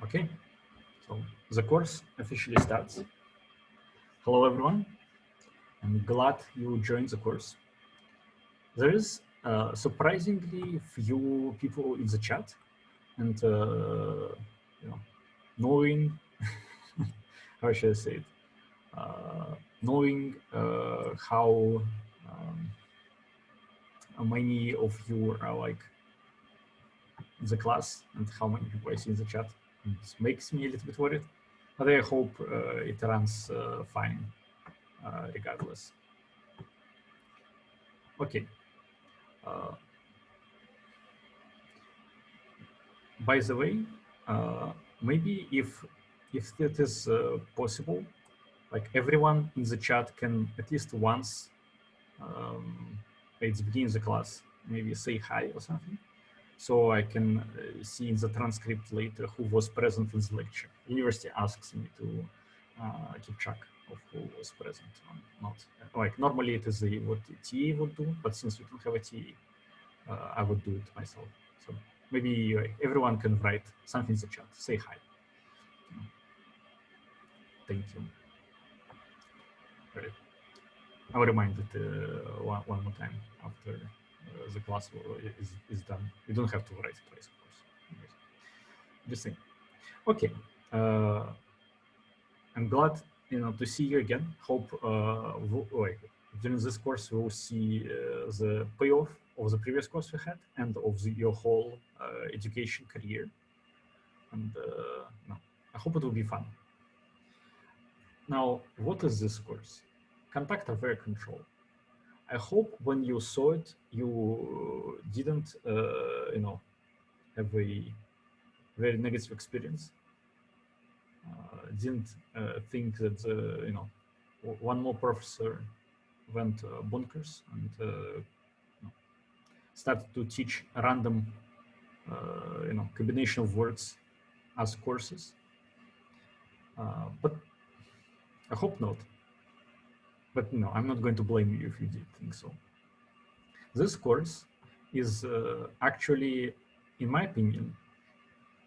Okay, so the course officially starts. Hello, everyone. I'm glad you joined the course. There is surprisingly few people in the chat, and knowing how should I say it, knowing how many of you are like in the class and how many people I see in the chat, it makes me a little bit worried. But I hope it runs fine regardless. Okay. By the way, maybe if it is possible, like everyone in the chat can at least once at the beginning of the class, maybe say hi or something, so I can see in the transcript later who was present in the lecture. University asks me to keep track of who was present or not. Like normally it is what TA would do, but since we don't have a TA, I would do it myself. So maybe everyone can write something in the chat, say hi. Thank you. Right. I'll remind it one more time after the class is done. You don't have to write it twice, of course. Just think. Okay. I'm glad to see you again. Hope during this course we'll see the payoff of the previous course we had and of your whole education career. And I hope it will be fun. Now, what is this course? Contact-aware control. I hope when you saw it, you didn't, have a very negative experience. Didn't think that, one more professor went bonkers and started to teach a random, combination of words as courses. But I hope not. But no, I'm not going to blame you if you did think so. This course is actually, in my opinion,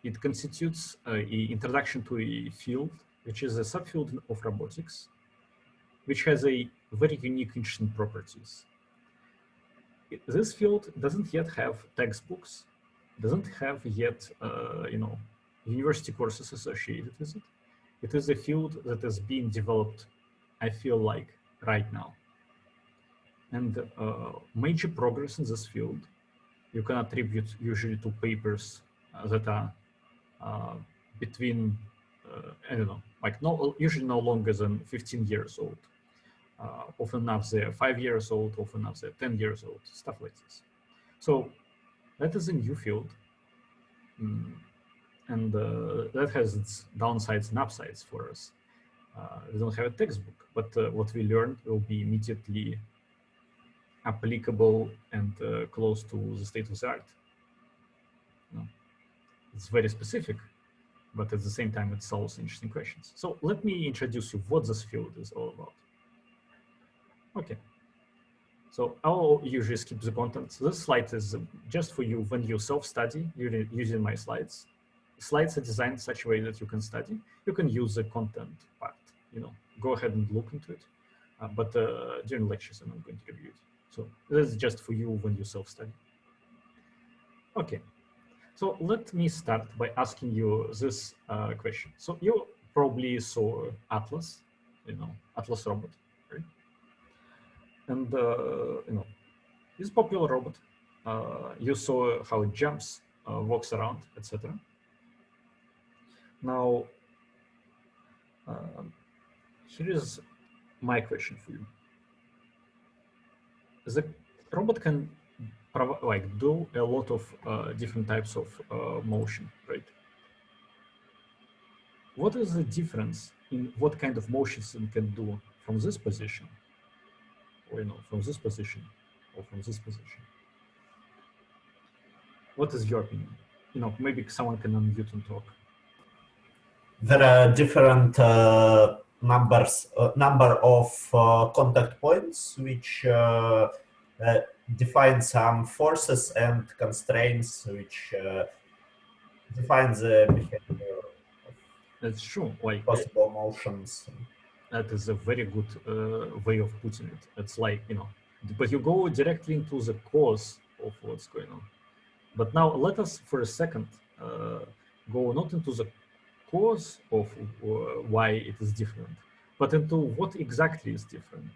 it constitutes an introduction to a field, which is a subfield of robotics, which has a very unique, interesting properties. This field doesn't yet have textbooks, doesn't have yet, university courses associated with it. It is a field that is being developed, I feel like, right now. And major progress in this field you can attribute usually to papers that are between, I don't know, like usually no longer than 15 years old. Often enough they're 5 years old, often enough they're 10 years old, stuff like this. So that is a new field. And that has its downsides and upsides for us. We don't have a textbook, but what we learn will be immediately applicable and close to the state of the art. It's very specific, but at the same time, it solves interesting questions. So let me introduce you what this field is all about. Okay. So I'll usually skip the content. So this slide is just for you when you self-study using my slides. Slides are designed in such a way that you can study. You can use the content part, go ahead and look into it. But during lectures, I'm not going to review it. So this is just for you when you self-study. Okay. So let me start by asking you this question. So you probably saw Atlas, Atlas robot, right? And it's a popular robot. You saw how it jumps, walks around, etc. Now, here is my question for you. The robot can do a lot of different types of motion, right? What is the difference in what kind of motions it can do from this position, or from this position, or from this position? What is your opinion? Maybe someone can unmute and talk. There are different number of contact points which define some forces and constraints which define the behavior That's true. Like possible motions. that is a very good way of putting it. It's like, but you go directly into the cause of what's going on. But now let us for a second go not into the cause of why it is different, but into what exactly is different.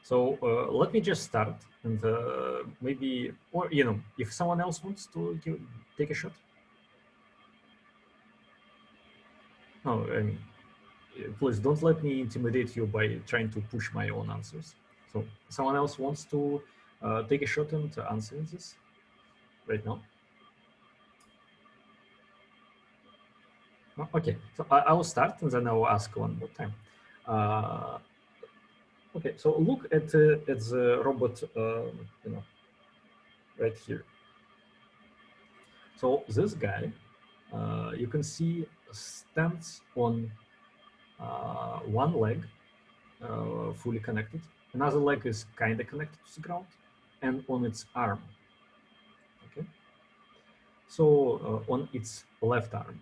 So let me just start and maybe, or if someone else wants to take a shot. No, I mean, please don't let me intimidate you by trying to push my own answers. So someone else wants to take a shot and answer this right now? No? Okay, so I will start and then I will ask one more time. Okay, so look at the robot, right here. So this guy, you can see stands on one leg, fully connected. Another leg is kind of connected to the ground, and on its arm. Okay. So on its left arm.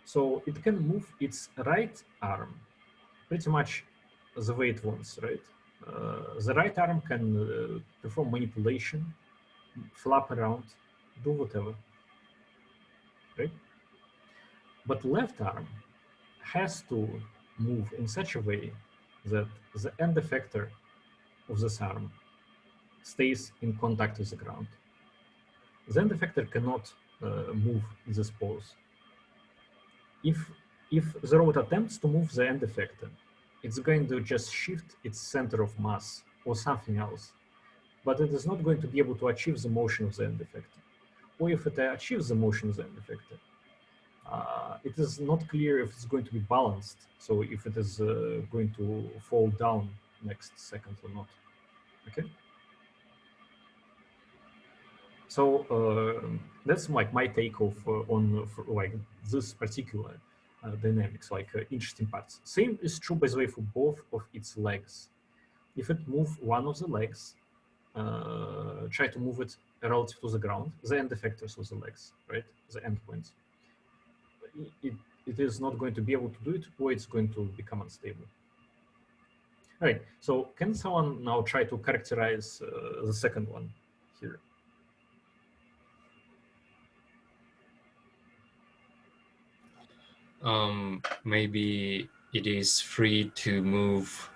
So it can move its right arm pretty much the way it wants, right? The right arm can perform manipulation, flap around, do whatever, right? But left arm has to move in such a way that the end effector of this arm stays in contact with the ground. The end effector cannot move in this pose. If the robot attempts to move the end effector, it's going to just shift its center of mass or something else, but it is not going to be able to achieve the motion of the end effector. Or if it achieves the motion of the end effector, it is not clear if it's going to be balanced. So if it is going to fall down next second or not. Okay. So that's like my take of on like this particular dynamics, like interesting parts. Same is true, by the way, for both of its legs. If it move one of the legs, try to move it relative to the ground, the end effectors of the legs, right? The endpoints. It is not going to be able to do it, or it's going to become unstable. All right, so can someone now try to characterize the second one here? Maybe it is free to move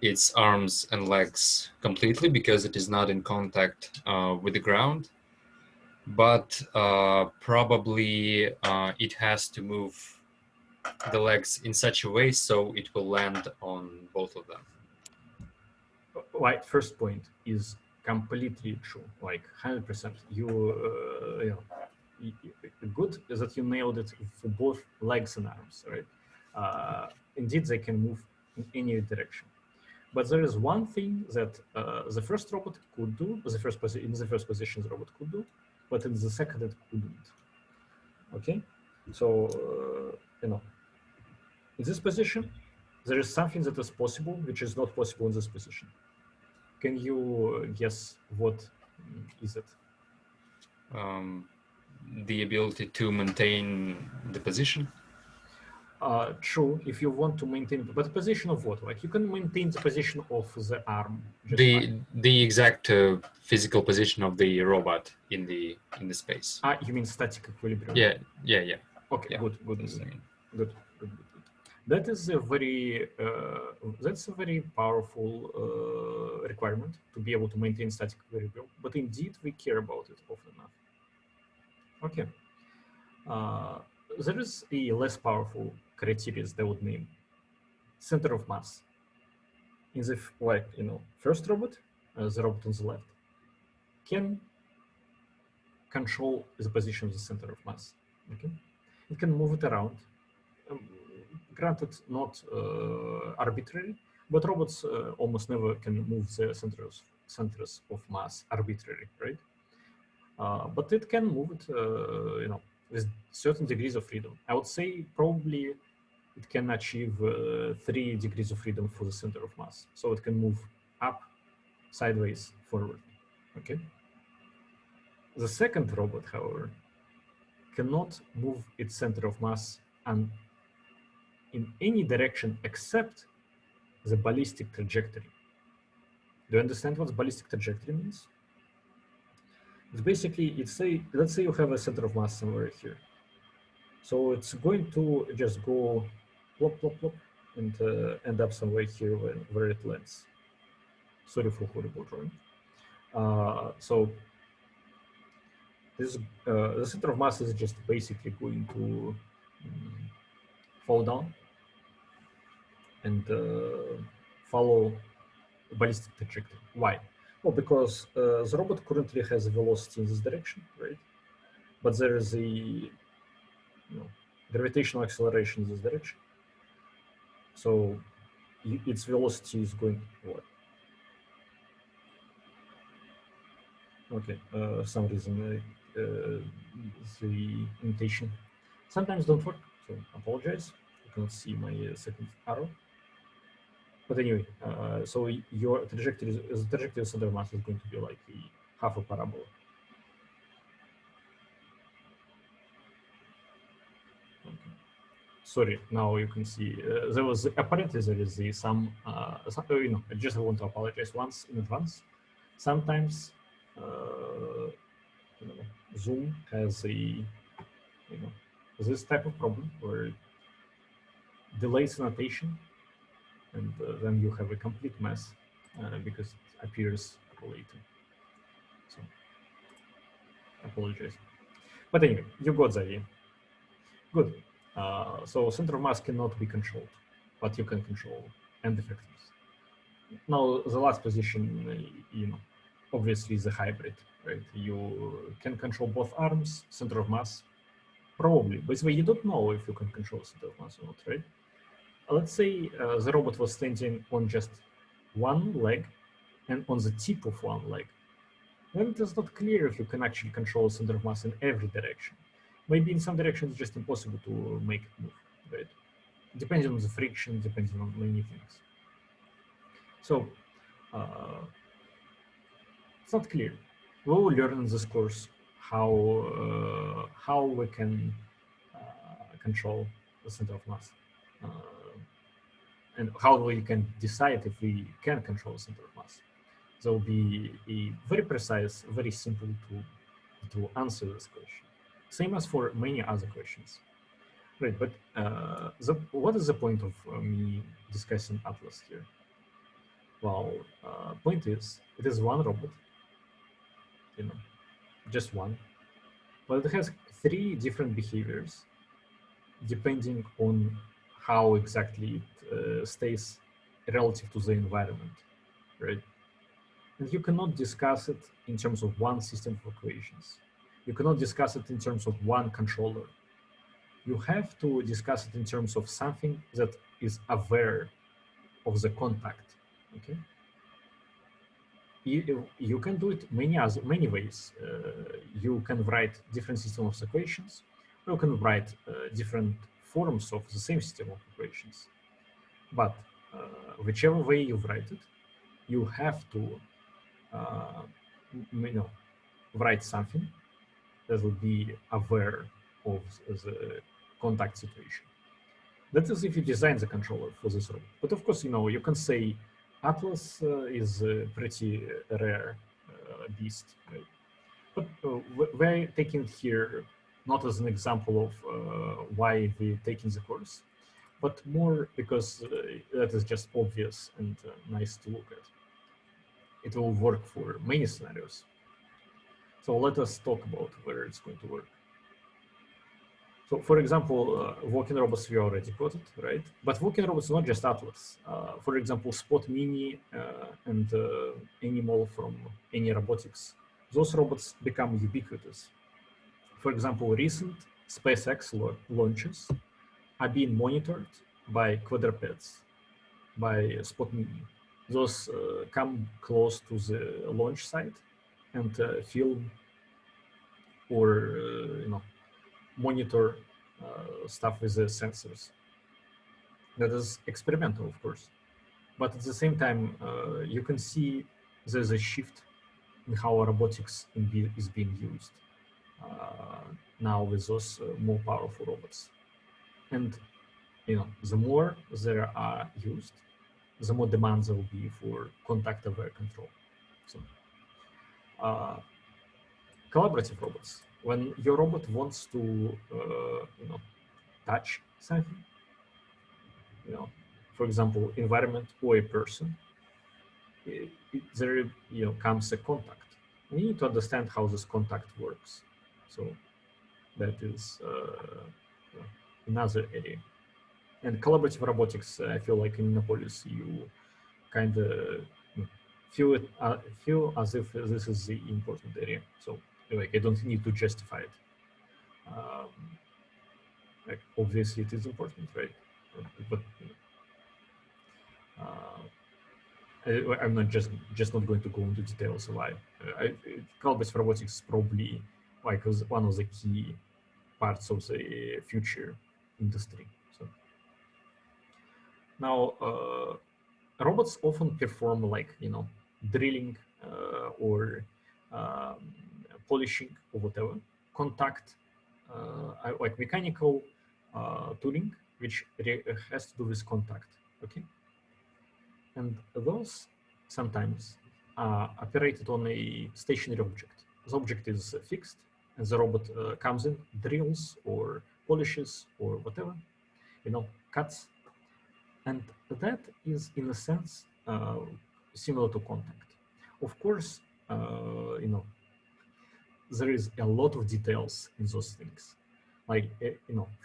its arms and legs completely because it is not in contact with the ground. But probably it has to move the legs in such a way so it will land on both of them. Right, first point is completely true, like 100%. Good is that you nailed it for both legs and arms, right? Indeed, they can move in any direction. But there is one thing that the first robot could do, in the first position the robot could do, but in the second it couldn't. Okay, so in this position, there is something that is possible, which is not possible in this position. Can you guess what is it? The ability to maintain the position. True, if you want to maintain, but the position of what? Like you can maintain the position of the arm. The exact physical position of the robot in the space. You mean static equilibrium? Yeah. Okay, yeah. Good. That is a very that's a very powerful requirement to be able to maintain static equilibrium. But indeed, we care about it often enough. Okay. There is a less powerful criteria that would name center of mass. In the first robot, the robot on the left, can control the position of the center of mass. Okay, it can move it around. Granted, not arbitrary, but robots almost never can move the centers of mass arbitrarily, right? But it can move it, with certain degrees of freedom. I would say probably it can achieve 3 degrees of freedom for the center of mass. So it can move up, sideways, forward. Okay. The second robot, however, cannot move its center of mass and in any direction except the ballistic trajectory. Do you understand what ballistic trajectory means? It's basically, let's say you have a center of mass somewhere here. So it's going to just go plop, plop, plop, and end up somewhere here where it lands. Sorry for horrible drawing. So this the center of mass is just basically going to fall down and follow the ballistic trajectory. Why? Well, because the robot currently has a velocity in this direction, right? But there is a gravitational acceleration in this direction. So its velocity is going what? Okay, some reason the imitation sometimes don't work, so apologize. You cannot see my second arrow. But anyway, so your trajectory, the trajectory of center of mass is going to be like half a parabola. Okay. Sorry, now you can see there was apparently there is some I just want to apologize once in advance. Sometimes Zoom has this type of problem where it delays annotation, and then you have a complete mess because it appears later. So apologize. But anyway, you got the idea. Good. So center of mass cannot be controlled, but you can control end effectors. Now the last position, obviously is a hybrid, right? You can control both arms, center of mass, probably. By the way, you don't know if you can control center of mass or not, right? Let's say the robot was standing on just one leg and on the tip of one leg. Then it is not clear if you can actually control center of mass in every direction. Maybe in some directions it's just impossible to make it move, right? Depending on the friction, depending on many things. So it's not clear. We will learn in this course how we can control the center of mass. And how we can decide if we can control the center of mass. There will be a very precise, very simple to answer this question. Same as for many other questions. Right, but what is the point of me discussing Atlas here? Well, point is, it is one robot, just one, but it has 3 different behaviors depending on how exactly it stays relative to the environment, right? And you cannot discuss it in terms of one system of equations. You cannot discuss it in terms of one controller. You have to discuss it in terms of something that is aware of the contact, okay? You can do it many ways. You can write different systems of equations, or you can write different forms of the same system of equations. But whichever way you write it, you have to write something that will be aware of the contact situation. That is if you design the controller for this robot. But of course, you can say Atlas is a pretty rare beast, right? But we're taking here not as an example of why we're taking the course, but more because that is just obvious and nice to look at. It will work for many scenarios. So let us talk about where it's going to work. So for example, walking robots we already quoted, right? But walking robots not just Atlas. For example, Spot Mini and Animal from Any Robotics. Those robots become ubiquitous. For example, recent SpaceX launches are being monitored by quadrupeds, by Spot Mini. Those come close to the launch site and film or monitor stuff with the sensors. That is experimental, of course, but at the same time, you can see there's a shift in how robotics is being used. now with those more powerful robots. And the more they are used, the more demands there will be for contact-aware control. So, collaborative robots. When your robot wants to, touch something, for example, environment or a person, there, comes a contact. You need to understand how this contact works. So that is another area. And collaborative robotics, I feel like in Innopolis, you kind of feel as if this is the important area. So like I don't need to justify it. Like obviously it is important, right? But I'm not just not going to go into details why. Collaborative robotics is probably like one of the key parts of the future industry. So now robots often perform like drilling or polishing or whatever contact like mechanical tooling which has to do with contact. Okay, and those sometimes are operated on a stationary object. The object is fixed and the robot comes in, drills or polishes or whatever, cuts. And that is, in a sense, similar to contact. Of course, there is a lot of details in those things. Like,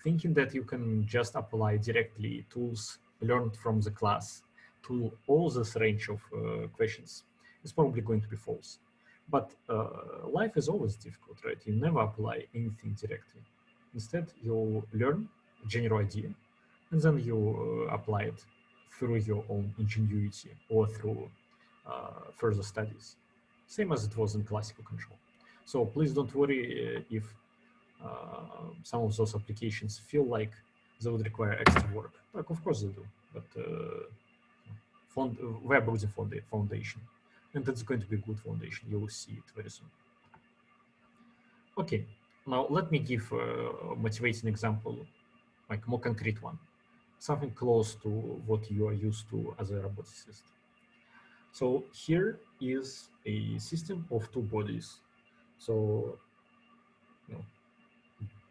thinking that you can just apply directly tools learned from the class to all this range of questions is probably going to be false. But life is always difficult, right? You never apply anything directly. Instead, you learn a general idea, and then you apply it through your own ingenuity or through further studies, same as it was in classical control. So please don't worry if some of those applications feel like they would require extra work. Like, of course they do, but we are building foundation, and it's going to be a good foundation. You will see it very soon. Okay, now let me give a motivating example, like more concrete one, something close to what you are used to as a roboticist. So here is a system of two bodies. So,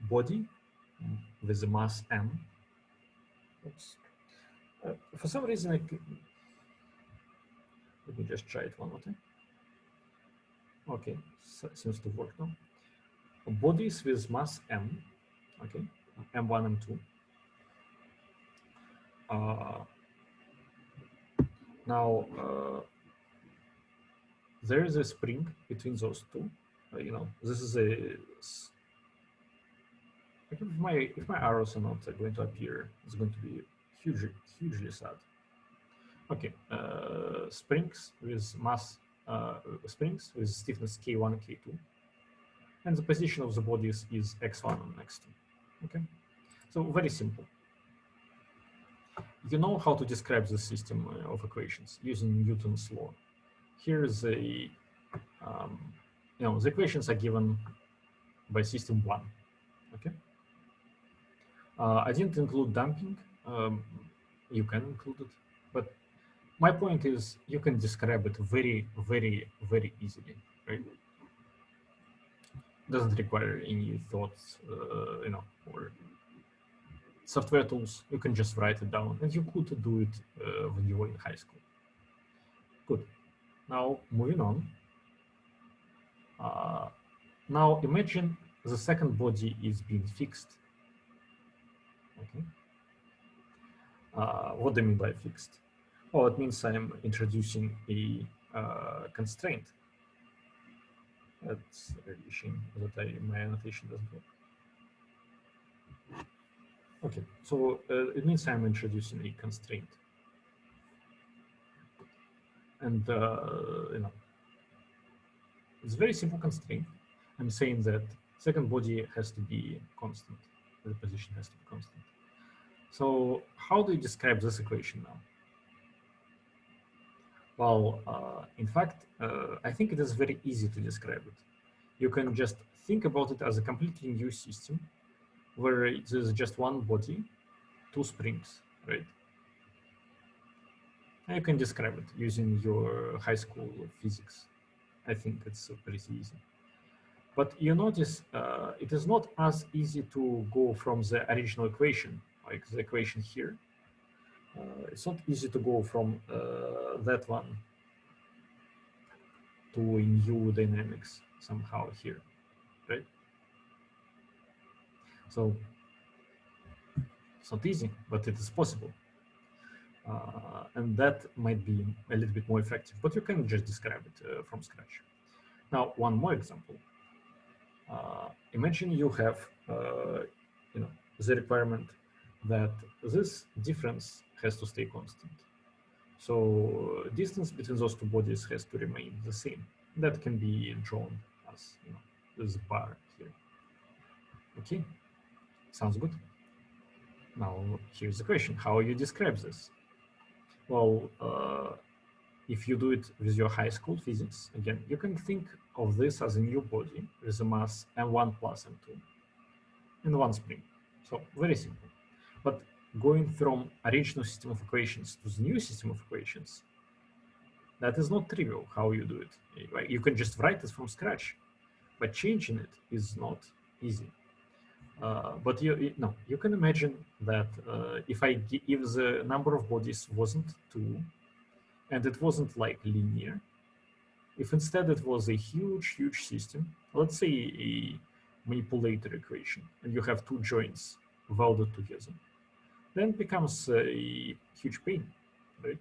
body with the mass m. Oops. For some reason, let me just try it one more time. Okay, so seems to work now. Bodies with mass m. Okay, m1, m2. Now there is a spring between those two. This is a. If my arrows are not going to appear, it's going to be hugely sad. Okay, springs with mass, springs with stiffness K1, K2, and the position of the bodies is X1 and X2. Okay, so very simple. You know how to describe the system of equations using Newton's law. Here is the equations are given by system 1. Okay. I didn't include damping. You can include it, but my point is you can describe it very easily, right? Doesn't require any thoughts, or software tools. You can just write it down, and you could do it when you were in high school. Good. Now moving on. Now imagine the second body is being fixed. Okay. What do I mean by fixed? Oh, it means I'm introducing a constraint. That's really a shame that my annotation doesn't work. Okay, so it means I'm introducing a constraint. And, it's a very simple constraint. I'm saying that second body has to be constant. The position has to be constant. So how do you describe this equation now? Well, in fact, I think it is very easy to describe it. you can just think about it as a completely new system where there's just one body, two springs, right? And you can describe it using your high school physics. I think it's pretty easy. But you notice it is not as easy to go from the original equation, like the equation here. It's not easy to go from that one to a new dynamics somehow here, right? So it's not easy, but it is possible. And that might be a little bit more effective, but you can just describe it from scratch. Now, one more example. Imagine you have the requirement that this difference has to stay constant. So distance between those two bodies has to remain the same. That can be drawn as this bar here. Okay, sounds good. Now here's the question: how you describe this? Well, if you do it with your high school physics, again, you can think of this as a new body with a mass m1 plus m2 in one spring. So very simple. But going from original system of equations to the new system of equations, that is not trivial how you do it. You can just write it from scratch, but changing it is not easy. But you can imagine that if the number of bodies wasn't 2, and it wasn't like linear, if instead it was a huge system, let's say a manipulator equation, and you have 2 joints welded together, then it becomes a huge pain, right?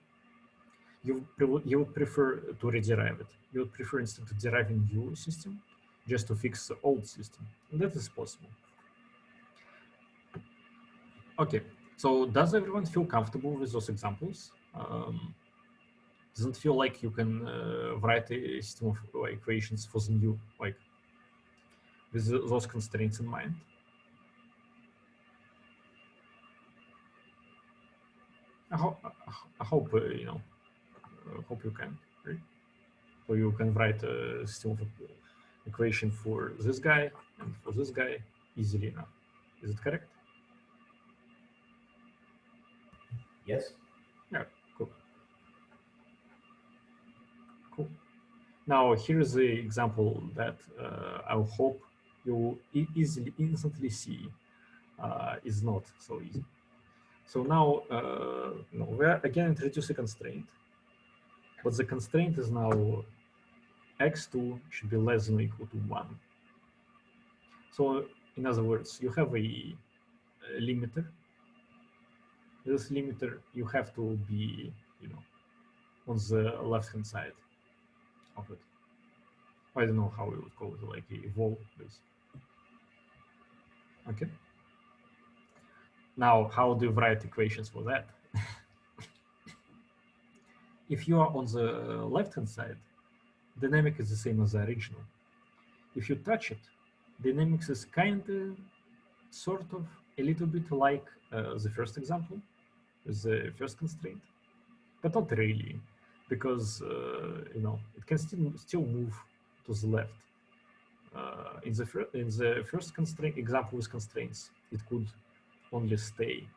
You would prefer to rederive it. You would prefer instead of deriving new system, just to fix the old system. And that is possible. Okay, so does everyone feel comfortable with those examples? Doesn't feel like you can write a system of equations for the new, like with those constraints in mind? I hope hope you can, right? So you can write a system of equation for this guy and for this guy easily enough. Is it correct? Yes. Yeah, cool. Cool. Now here's the example that I hope you instantly see is not so easy. So now we're again introduce a constraint, but the constraint is now x2 should be less than or equal to 1. So in other words, you have a limiter. This limiter you have to be on the left-hand side of it. I don't know how we would call it, like a wall base. Okay. Now, how do you write equations for that? If you are on the left-hand side, dynamic is the same as the original. If you touch it, dynamics is kind of, sort of, a little bit like the first example, the first constraint, but not really, because it can still move to the left. In the first constraint example with constraints, it could only stay.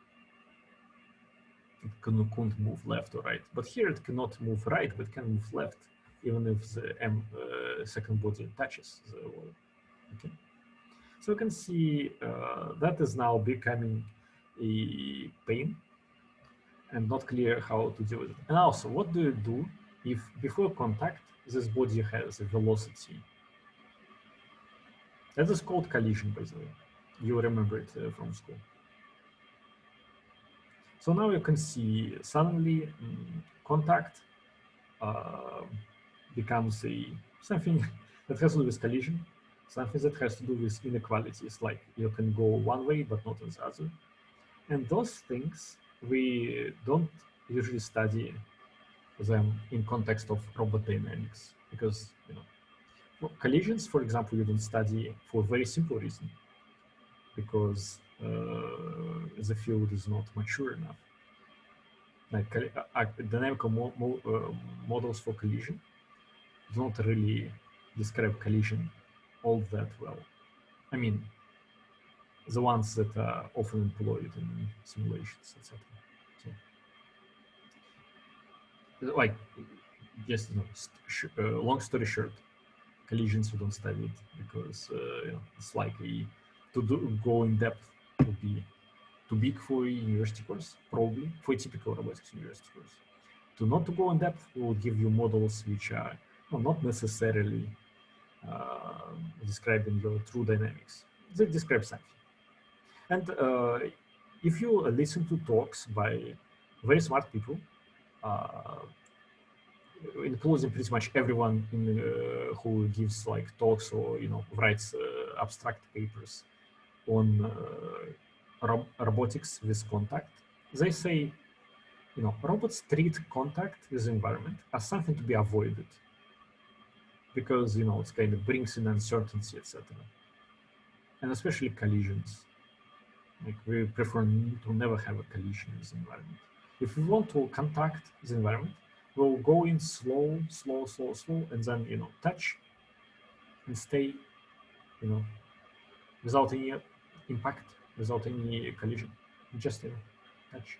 It couldn't move left or right. But here it cannot move right, but it can move left, even if the second body touches the wall. Okay. So you can see that is now becoming a pain and not clear how to deal with it. And also, what do you do if before contact this body has a velocity? That is called collision, by the way. You remember it from school. So now you can see suddenly contact becomes something that has to do with collision, something that has to do with inequalities, like you can go one way but not in the other. And those things, we don't usually study them in context of robot dynamics, because collisions, for example, you don't study for a very simple reason, because the field is not mature enough. Like dynamical models for collision do not really describe collision all that well. I mean, the ones that are often employed in simulations, etc. So, like, just long story short, collisions we don't study it because it's likely to go in depth would be too big for a university course, probably for a typical robotics university course. Not to go in depth, we will give you models which are not necessarily describing your true dynamics. They describe something. And if you listen to talks by very smart people, including pretty much everyone who gives like talks or writes abstract papers on robotics with contact, they say robots treat contact with the environment as something to be avoided because it kind of brings in uncertainty, etc. And especially collisions. Like we prefer to never have a collision with the environment. If we want to contact the environment, we'll go in slow, and then touch and stay, without any impact, without any collision, just touch.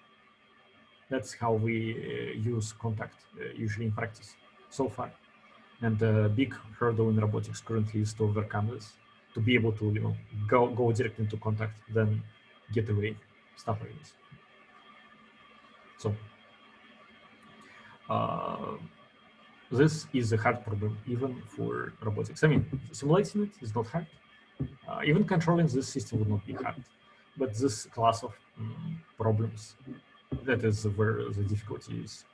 That's how we use contact usually in practice so far. And the big hurdle in robotics currently is to overcome this, to be able to go directly into contact, then get away, stuff like this. So this is a hard problem even for robotics. I mean, simulating it is not hard. Even controlling this system would not be hard. But this class of problems, that is where the difficulty is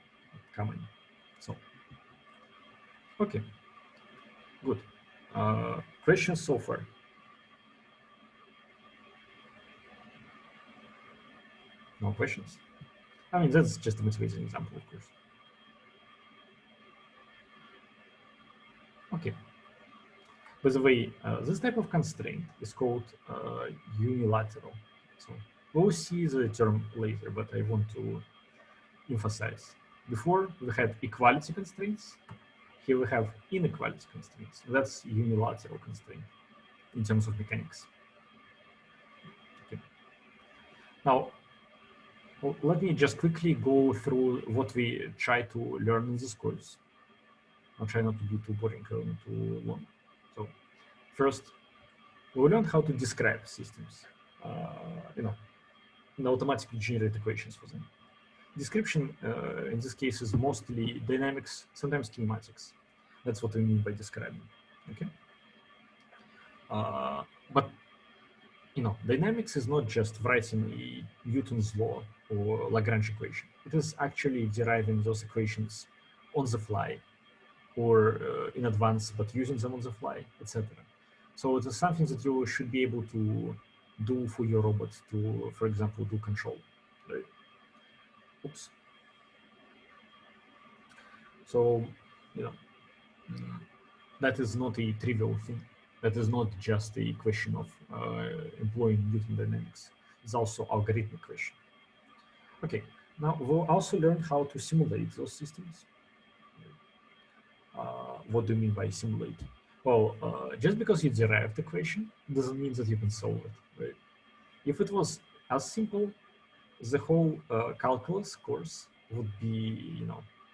coming. So, okay, good. Questions so far? No questions? I mean, that's just a motivating example, of course. Okay. By the way, this type of constraint is called unilateral. So we'll see the term later, but I want to emphasize. Before we had equality constraints, here we have inequality constraints. That's unilateral constraint in terms of mechanics. Okay. Now, let me just quickly go through what we try to learn in this course. I'll try not to be too boring or too long. So first, we learned how to describe systems, and automatically generate equations for them. Description, in this case, is mostly dynamics, sometimes kinematics. That's what we mean by describing, okay? But, dynamics is not just writing a Newton's law or Lagrange equation. It is actually deriving those equations on the fly or in advance, but using them on the fly, etc. So it is something that you should be able to do for your robot to, for example, do control. Right? Oops. So, that is not a trivial thing. That is not just a question of employing Newton dynamics. It's also algorithmic question. Okay, now we'll also learn how to simulate those systems. What do you mean by simulate? Well, just because you derived the equation doesn't mean that you can solve it, right? If it was as simple, the whole calculus course would be,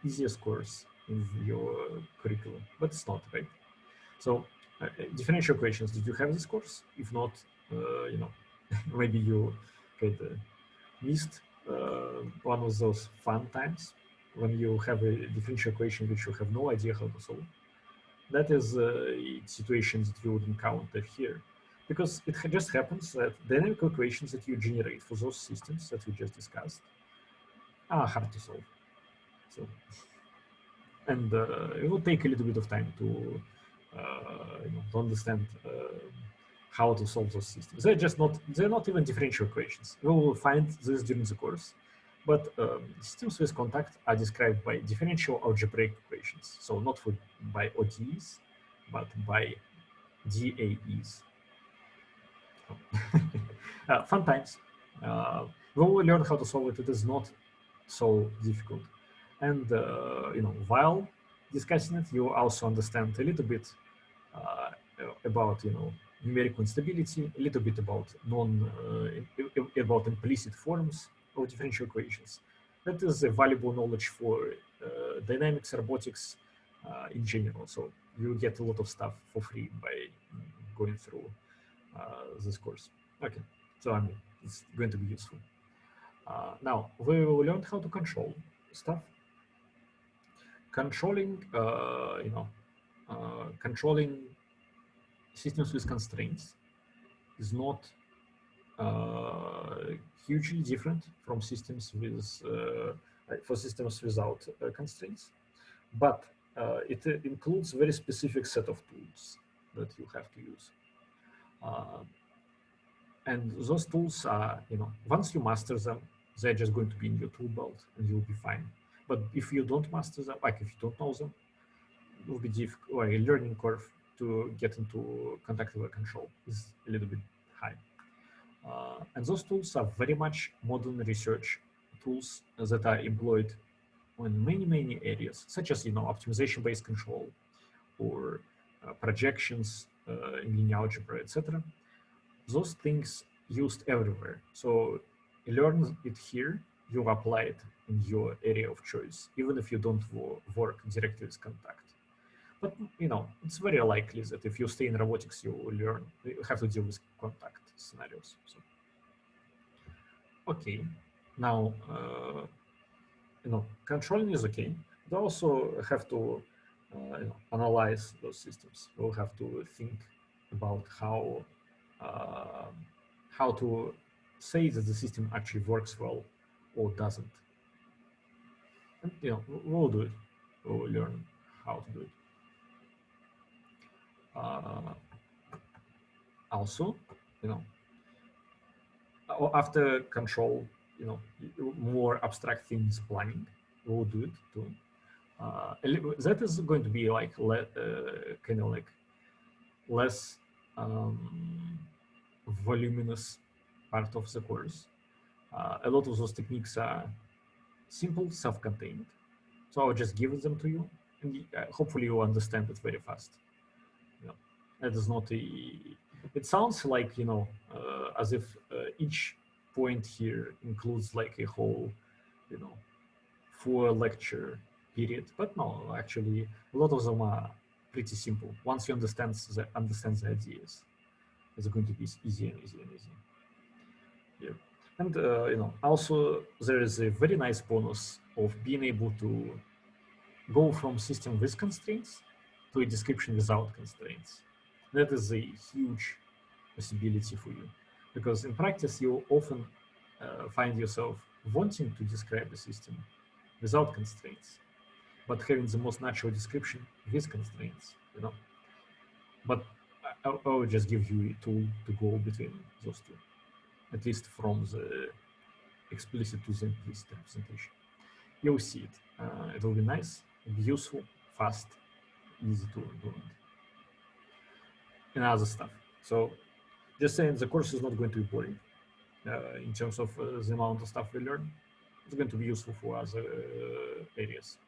easiest course in your curriculum, but it's not, right? So differential equations, did you have this course? If not, maybe you missed one of those fun times when you have a differential equation which you have no idea how to solve. That is a situation that you would encounter here, because it just happens that dynamical equations that you generate for those systems that we just discussed are hard to solve. So, and it will take a little bit of time to understand how to solve those systems. They're not even differential equations. We will find this during the course. But systems with contact are described by differential algebraic equations. So not by ODEs, but by DAEs. Fun times. We will learn how to solve it. It is not so difficult. And while discussing it, you also understand a little bit about numerical instability, a little bit about about implicit forms of differential equations. That is a valuable knowledge for dynamics, robotics in general. So you get a lot of stuff for free by going through this course. Okay, so I mean, it's going to be useful. Now we will learn how to control stuff. Controlling, controlling systems with constraints is not hugely different from systems with for systems without constraints, but it includes very specific set of tools that you have to use. And those tools are, once you master them, they're just going to be in your tool belt and you'll be fine. But if you don't master them, like if you don't know them, it will be difficult, or a learning curve to get into contact-aware control is a little bit high. And those tools are very much modern research tools that are employed in many areas, such as optimization-based control or projections in linear algebra, etc. Those things used everywhere. So you learn it here, you apply it in your area of choice, even if you don't work directly with contact. But it's very likely that if you stay in robotics, you have to deal with contact scenarios. So, okay, now controlling is okay. But also have to analyze those systems. We'll have to think about how to say that the system actually works well or doesn't. And we'll do it. We'll learn how to do it. Also, after control, more abstract things planning, we'll do it too. That is going to be like kind of like less voluminous part of the course. A lot of those techniques are simple, self-contained. So I'll just give them to you, and hopefully you understand it very fast. That is not it sounds like, as if each point here includes like a whole, 4-lecture period, but no, actually a lot of them are pretty simple. Once you understand the ideas, it's going to be easier and easier and easier. Yeah. And also there is a very nice bonus of being able to go from system with constraints to a description without constraints. That is a huge possibility for you, because in practice you often find yourself wanting to describe the system without constraints, but having the most natural description with constraints. But I will just give you a tool to go between those two, at least from the explicit to the implicit representation. You'll see it. It will be nice, it'll be useful, fast, easy to implement, and other stuff. So just saying, the course is not going to be boring in terms of the amount of stuff we learn. It's going to be useful for other areas.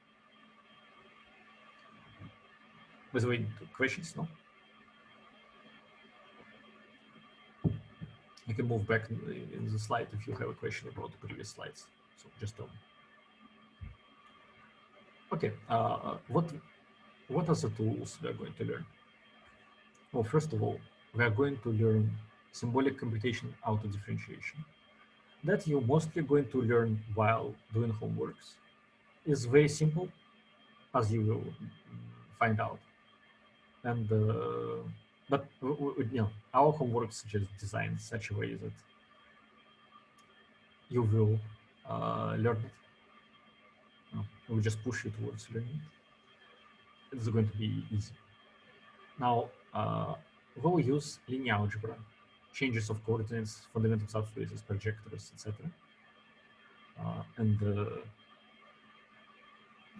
By the way, questions? No? You can move back in the slide if you have a question about the previous slides. So just tell me. Okay, what are the tools we are going to learn? Well, first of all, we are going to learn symbolic computation auto-differentiation. That you're mostly going to learn while doing homeworks. It's very simple, as you will find out. And but our homeworks just designed in such a way that you will learn it. We'll just push you towards learning it. It's going to be easy. Now, we'll use linear algebra, changes of coordinates, fundamental subspaces, projectors, etc. And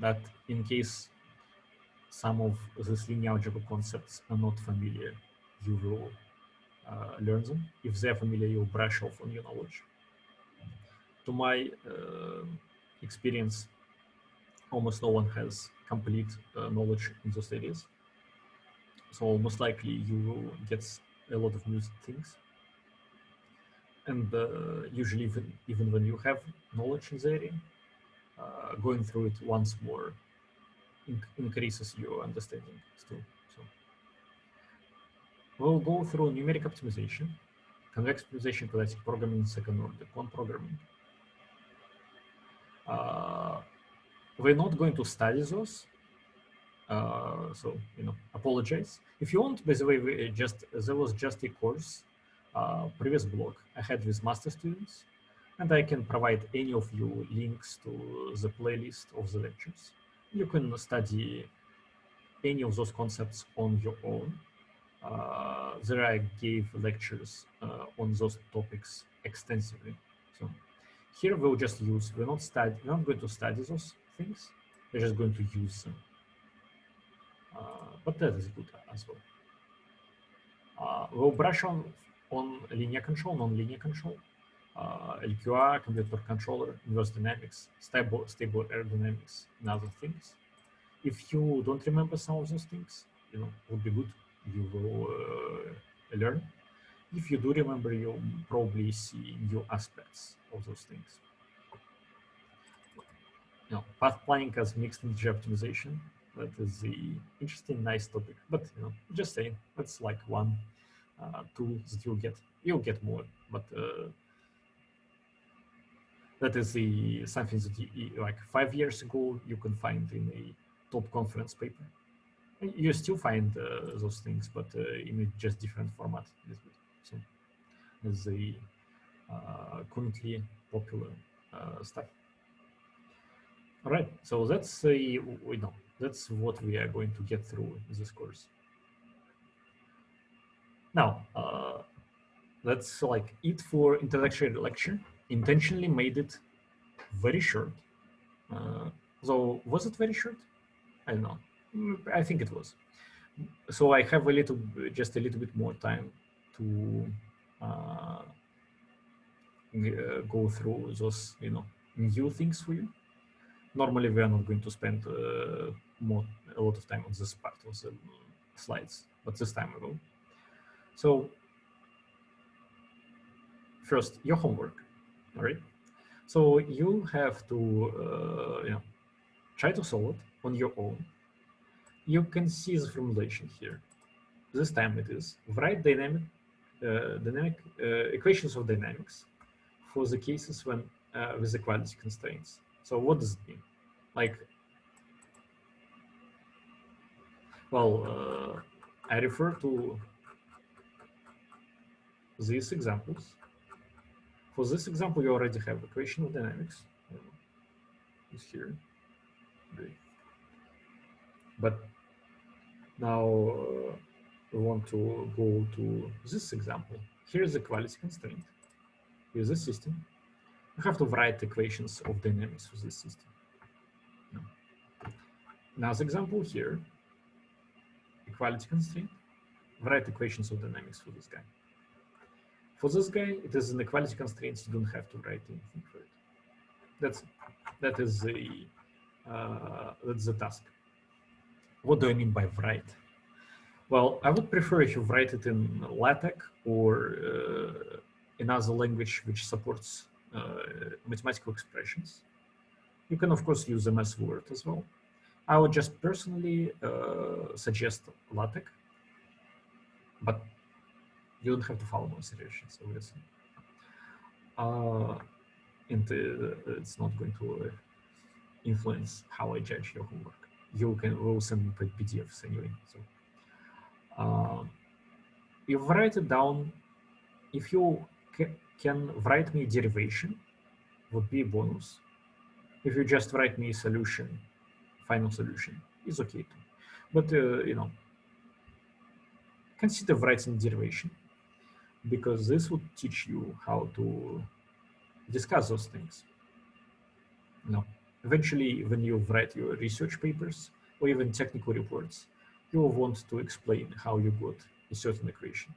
that in case some of these linear algebra concepts are not familiar, you will learn them. If they're familiar, you'll brush off on your knowledge. To my experience, almost no one has complete knowledge in those areas. So most likely you will get a lot of new things. And usually even when you have knowledge in the area, going through it once more increases your understanding still. So we'll go through numeric optimization, convex optimization, classic programming, second order quant programming. We're not going to study those. So apologize if you want. By the way, there was just a course, previous blog I had with master students, and I can provide any of you links to the playlist of the lectures. You can study any of those concepts on your own. There I gave lectures on those topics extensively. So here we'll just use, we're not going to study those things, we're just going to use them. But that is good as well. We'll brush on linear control, non-linear control, LQR, computer controller, inverse dynamics, stable aerodynamics, and other things. If you don't remember some of those things, would be good. You will learn. If you do remember, you'll probably see new aspects of those things. Path planning as mixed integer optimization. That is the interesting, nice topic. But just saying, that's like one tool that you'll get more. But that is something that like 5 years ago you can find in a top conference paper. You still find those things, but in a just different format. So as the currently popular stuff. All right, so that's that's what we are going to get through in this course. Now, that's like it for introductory lecture. Intentionally made it very short. So was it very short? I don't know. I think it was. So I have just a little bit more time to go through those, new things for you. Normally, we are not going to spend a lot of time on this part of the slides, but this time we will. So first, your homework, all right? So you have to try to solve it on your own. You can see the formulation here. This time it is write dynamic equations of dynamics for the cases when with equality constraints. So what does it mean? Like, well, I refer to these examples. For this example, you already have equation of dynamics. Is here. But now we want to go to this example. Here's the equality constraint. Here's the system. You have to write equations of dynamics for this system. Another example here, equality constraint. Write equations of dynamics for this guy. For this guy, it is an equality constraint. You don't have to write anything for it. That's the task. What do I mean by write? Well, I would prefer if you write it in LaTeX or another language which supports mathematical expressions. You can, of course, use MS Word as well. I would just personally suggest LaTeX, but you don't have to follow my suggestions, obviously. And it's not going to influence how I judge your homework. You will send me PDFs anyway. So you write it down. If you can write me a derivation, would be a bonus. If you just write me a solution, final solution, is okay too. But consider writing derivation, because this would teach you how to discuss those things. Eventually, when you write your research papers or even technical reports, you will want to explain how you got a certain equation.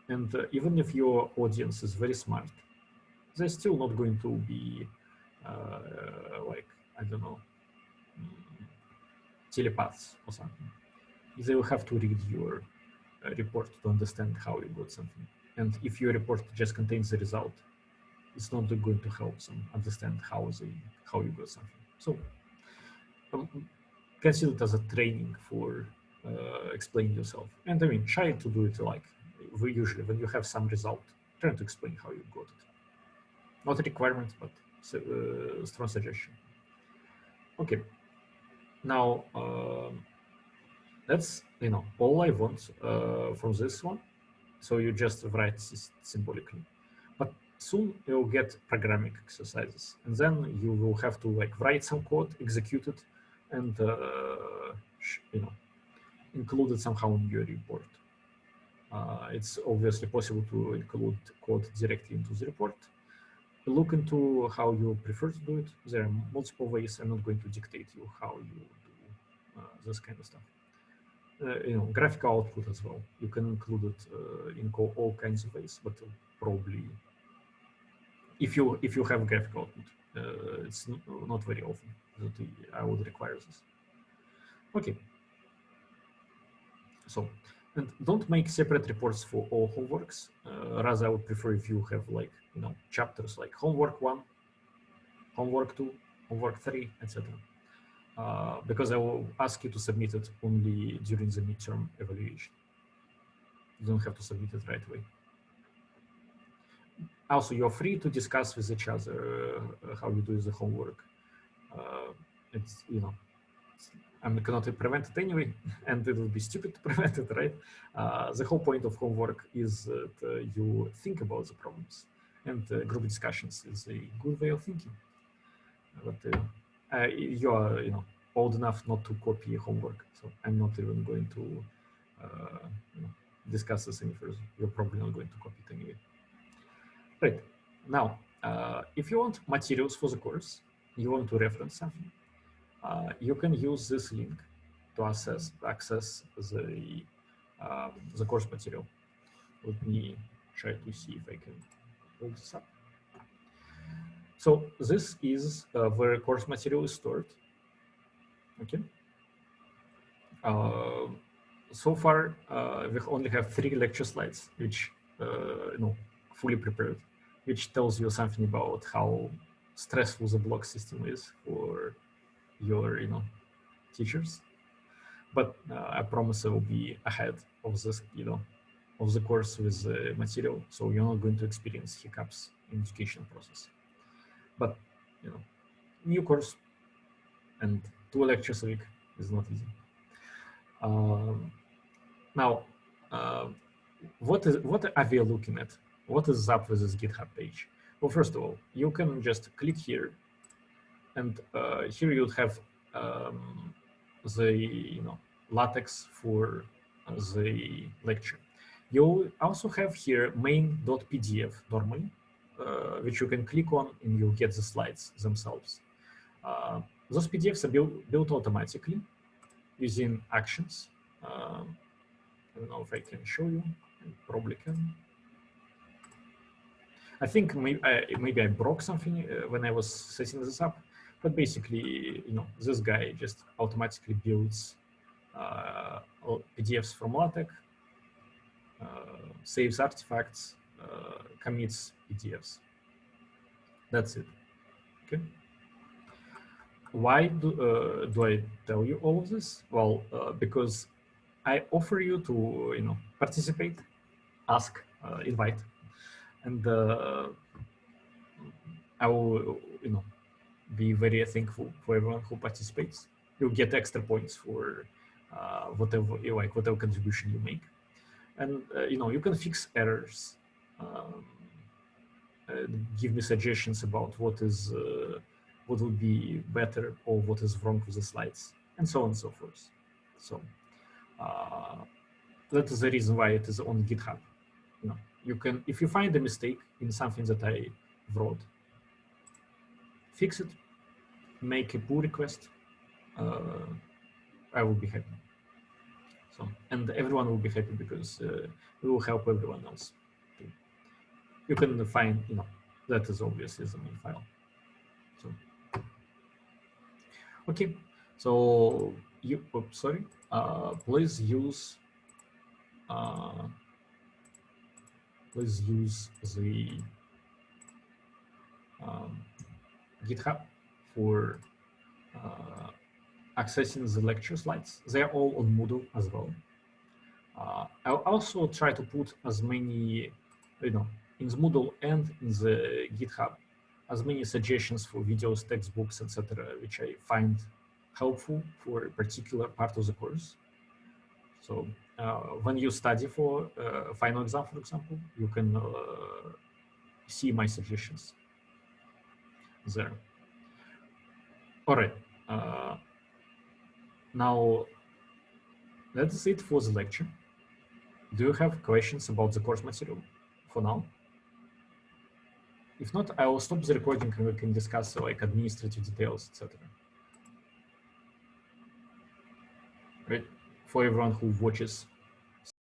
And even if your audience is very smart, they're still not going to be like, I don't know, telepaths or something. they will have to read your report to understand how you got something. And if your report just contains the result, it's not going to help them understand how you got something. So um, consider it as a training for explaining yourself. And I mean, try to do it like usually when you have some result, try to explain how you got it. Not a requirement, but strong suggestion. Okay. Now that's all I want from this one. So you just write symbolically, but soon you'll get programming exercises, and then you will have to like write some code, execute it, and include it somehow in your report. It's obviously possible to include code directly into the report. Look into how you prefer to do it. There are multiple ways. I'm not going to dictate you how you do this kind of stuff. Graphical output as well. You can include it in all kinds of ways, but probably if you have graphical output, it's not very often that I would require this. Okay. So, and don't make separate reports for all homeworks. Rather, I would prefer if you have like chapters like homework 1, homework 2, homework 3, etc. Because I will ask you to submit it only during the midterm evaluation. You don't have to submit it right away. Also, you're free to discuss with each other how you do the homework. It's I cannot prevent it anyway, and it would be stupid to prevent it, right? The whole point of homework is that you think about the problems, and group discussions is a good way of thinking. But you are, old enough not to copy homework, so I'm not even going to discuss this any further. You're probably not going to copy it anyway. Right. Now, if you want materials for the course, you want to reference something, you can use this link to access the course material. Let me try to see if I can pull this up. So this is where course material is stored. Okay. So far, we only have 3 lecture slides, which fully prepared, which tells you something about how stressful the block system is for your teachers. But I promise I will be ahead of this of the course with the material, so you're not going to experience hiccups in education process. But new course and 2 lectures a week is not easy. Now, what are we looking at? What is up with this GitHub page? Well, first of all, you can just click here, and here you'll have the LaTeX for the lecture. You'll also have here main.pdf normally, which you can click on and you'll get the slides themselves. Those PDFs are built automatically using actions. I don't know if I can show you. I probably can. I think maybe I broke something when I was setting this up, but basically, this guy just automatically builds PDFs from LaTeX, saves artifacts, commits PDFs. That's it. Okay. Why do I tell you all of this? Well, because I offer you to participate, ask, invite, and I will be very thankful for everyone who participates. You'll get extra points for whatever contribution you make, and you can fix errors, give me suggestions about what would be better or what is wrong with the slides, and so on and so forth. So that is the reason why it is on GitHub. You can, if you find a mistake in something that I wrote, fix it, make a pull request. I will be happy. So, and everyone will be happy because we will help everyone else. You can find, that is obviously the main file. So, okay. So sorry. please use the GitHub for accessing the lecture slides. They're all on Moodle as well. I'll also try to put as many, in the Moodle and in the GitHub, as many suggestions for videos, textbooks, etc., which I find helpful for a particular part of the course. So when you study for final exam, for example, you can see my suggestions there. All right. Now, that's it for the lecture. Do you have questions about the course material for now? If not, I will stop the recording and we can discuss like administrative details, etc. Right? For everyone who watches